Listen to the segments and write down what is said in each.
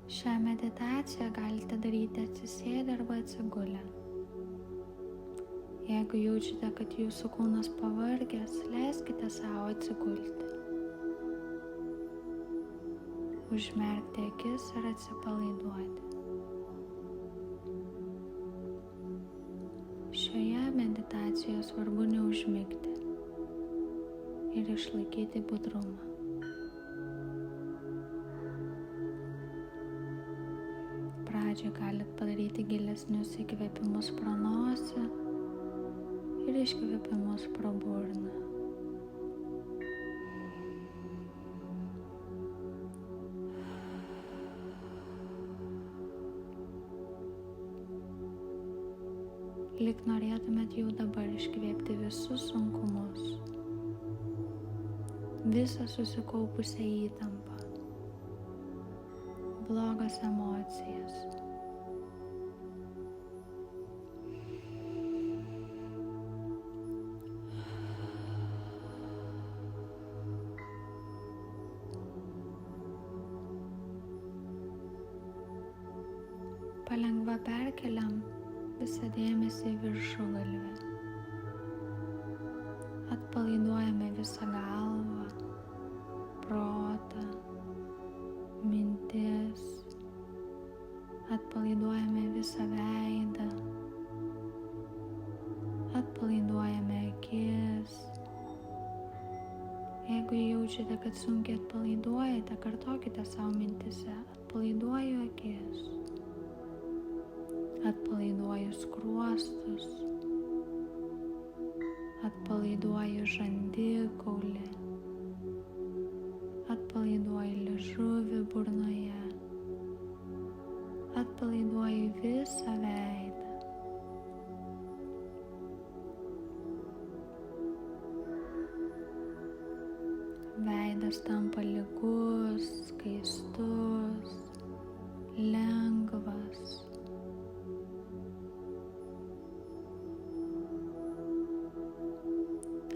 Šią meditaciją galite daryti atsisėdę arba atsigulę. Jeigu jaučiate, kad jūsų kūnas pavargęs, leiskite savo atsigulti. Užmerkti akis ir atsipalaiduoti. Šioje meditacijoje svarbu neužmigti ir išlaikyti budrumą. Pradžioje galite padaryti gilesnius įkvėpimus pro nosį ir iškvėpimus pro burną. Lyg norėtumėt jau dabar iškvėpti visus sunkumus, visą susikaupusią įtampą, blogas emocijas. Palengva perkeliam visą dėmesį į viršugalvį. Atpalaiduojame visą galvą, protą, mintis. Atpalaiduojame visą veidą. Atpalaiduojame akis. Jeigu jaučiate, kad sunkiai atpalaiduojate, kartokite savo mintise: atpalaiduoju akis. Atpalaiduoju skruostus, atpalaiduoju žandikaulį, atpalaiduoju liežuvį burnoje, atpalaiduoju visą veidą. Veidas tampa lygus, skaistus, lengvas.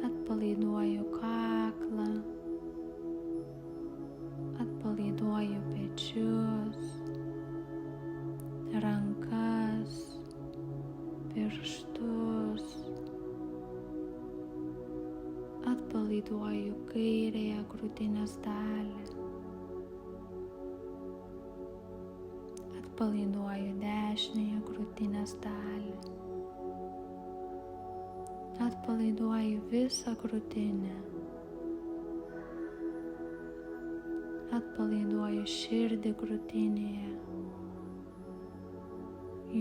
Atpalaiduoju kaklą, atpalaiduoju pečius, rankas, pirštus, atpalaiduoju kairėje krūtinės dalį, atpalaiduoju dešinėje krūtinės dalį. Atpalaiduoju visą krūtinę. Atpalaiduoju širdį krūtinėje.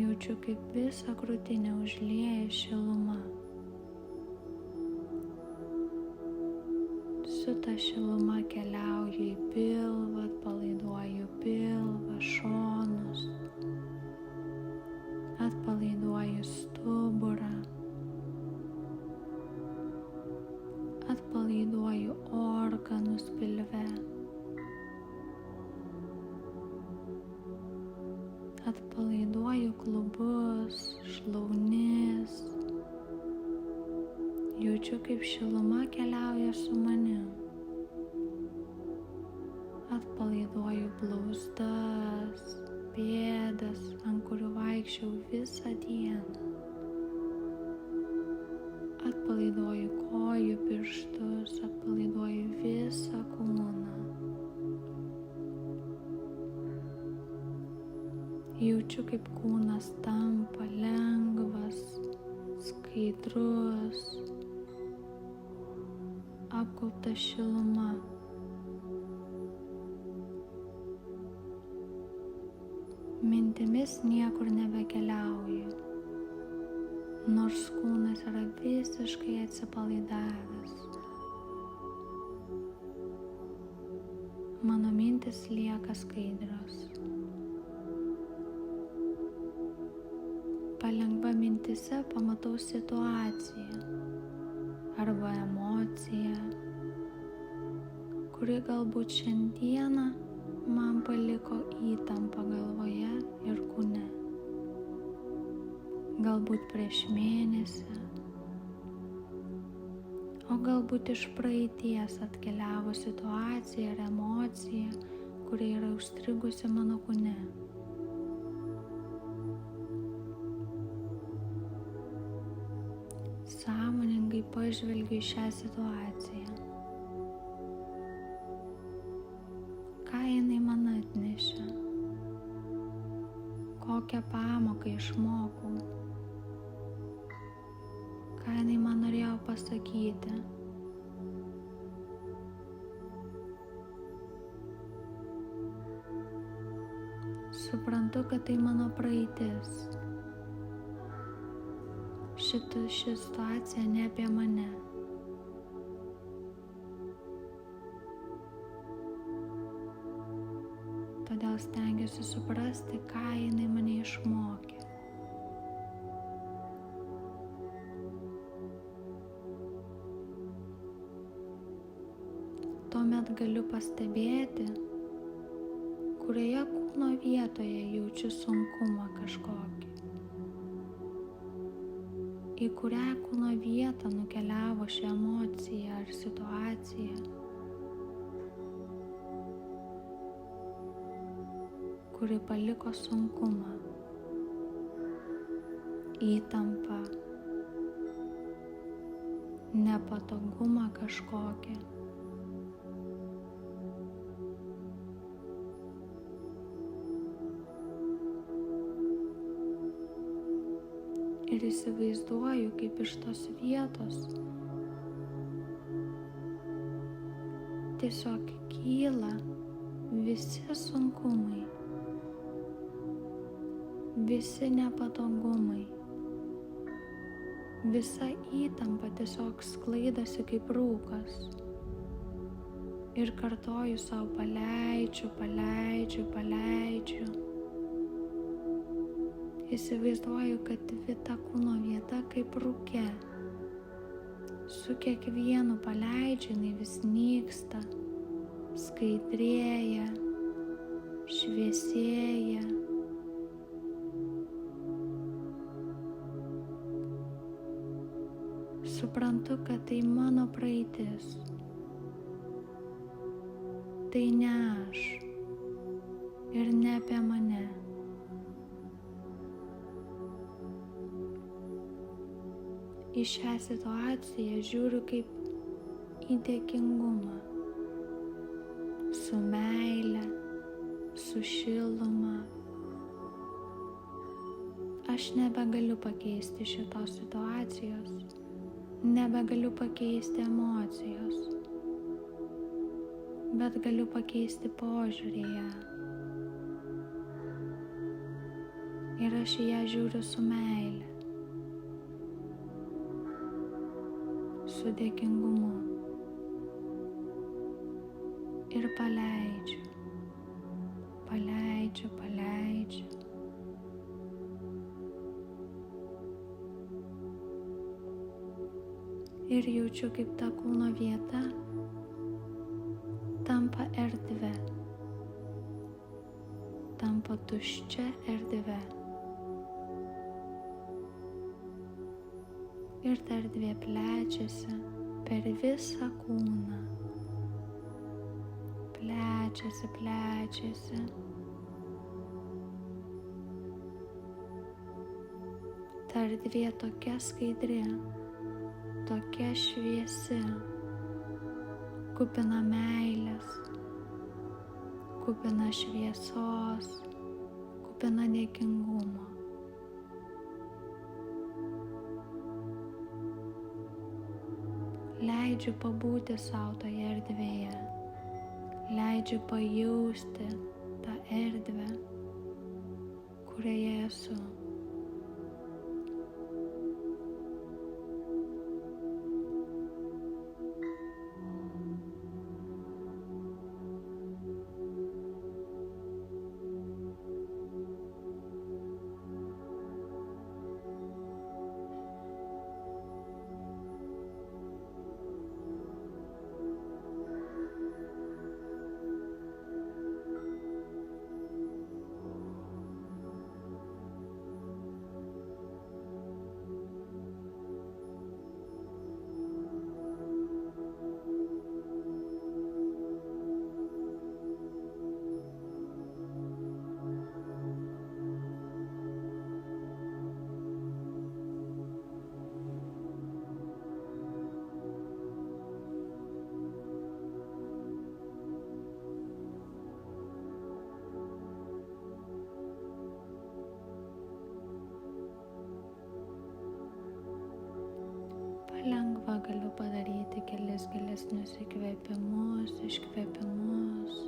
Jaučiu, kaip visą krūtinę užlieja šiluma. Su ta šiluma keliauju į pilvą, atpalaiduoju pilvą, šonus. Atpalaiduoju stuburą. Atpalaiduoju organus pilve. Atpalaiduoju klubus, šlaunis. Jaučiu, kaip šiluma keliauja su manim. Atpalaiduoju blauzdas, pėdas, ant kurių vaikščiau visą dieną. Atpalaiduoju kojų pirštus, atpalaiduoju visą kūną. Jaučiu, kaip kūnas tampa lengvas, skaidrus, apgaubtas šiluma. Mintimis niekur nebekeliauju, nors kūnas yra visiškai atsipalaidavęs. Mano mintis lieka skaidrios. Palengva mintise pamatau situaciją arba emociją, kuri galbūt šiandieną man paliko įtampą galvoje ir kūne. Galbūt prieš mėnesį, o galbūt iš praeities atkeliavo situacija ar emocija, kuri yra užstrigusi mano kūne. Sąmoningai pažvelgiu į šią situaciją. Ką jinai man atnešė? Kokią pamoką išmokau? Ką jinai man norėjo pasakyti? Suprantu, kad tai mano praeitis. Ši situacija ne apie mane. Todėl stengiuosi suprasti, ką jinai mane išmokė. Tuomet galiu pastebėti, kurioje kūno vietoje jaučiu sunkumą kažkokį. Į kurią kūno vietą nukeliavo ši emocija ar situacija, kuri paliko sunkumą, įtampą, nepatogumą kažkokį. Ir įsivaizduoju, kaip iš tos vietos tiesiog kyla visi sunkumai, visi nepatogumai, visa įtampa tiesiog sklaidosi kaip rūkas. Ir kartoju sau paleidžiu, paleidžiu, paleidžiu. Įsivaizduoju, kad ta kūno vieta kaip rūke. Su kiekvienu paleidžiu, jinai vis nyksta, skaidrėja, šviesėja. Suprantu, kad tai mano praeitis. Tai ne aš ir ne apie mane. Į šią situaciją žiūriu kaip į dėkingumą, su meile, su šiluma. Aš nebegaliu pakeisti šitos situacijos, nebegaliu pakeisti emocijos, bet galiu pakeisti požiūrį į ją. Ir aš į ją žiūriu su meile, su dėkingumu ir paleidžiu, paleidžiu, paleidžiu. Ir jaučiu, kaip ta kūno vieta tampa erdve, tampa tuščia erdve. Ir ta erdvė plečiasi per visą kūną. Plečiasi, plečiasi. Ta erdvė tokia skaidri, tokia šviesi, kupina meilės, kupina šviesos, kupina dėkingumo. Leidžiu pabūti savo toje erdvėje, leidžiu pajausti tą erdvę, kurioje esu. gilesnius įkvėpimus, iškvėpimus.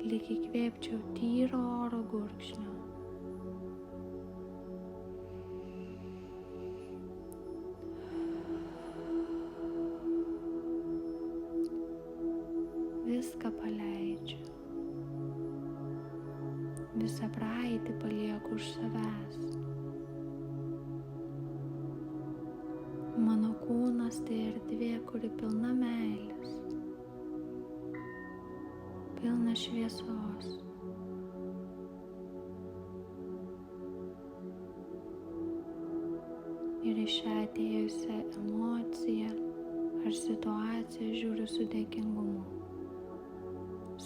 Lyg įkvėpčiau tyro oro gurkšnio. Viską paleidžiu. Visą praeitį palieku už savęs. Mano kūnas tai erdvė, kuri pilna meilės, pilna šviesos. Ir į šią atėjusią emociją ar situaciją žiūriu su dėkingumu,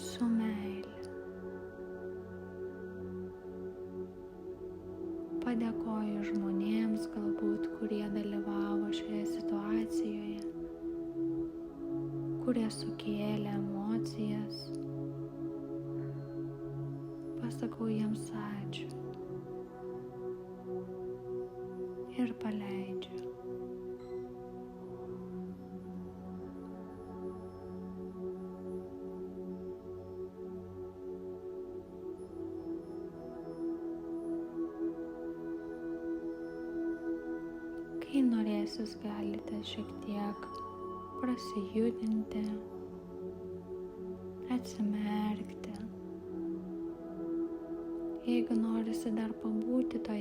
su meile. Padėkoju žmonėms, galbūt, kurie dalyvavo šioje situacijoje, kurie sukėlė emocijas. Pasakau jiems ačiū ir paleidžiu. Kai norėsis, galite šiek tiek prasijudinti, atsimerkti. Jeigu norisi dar pabūti toje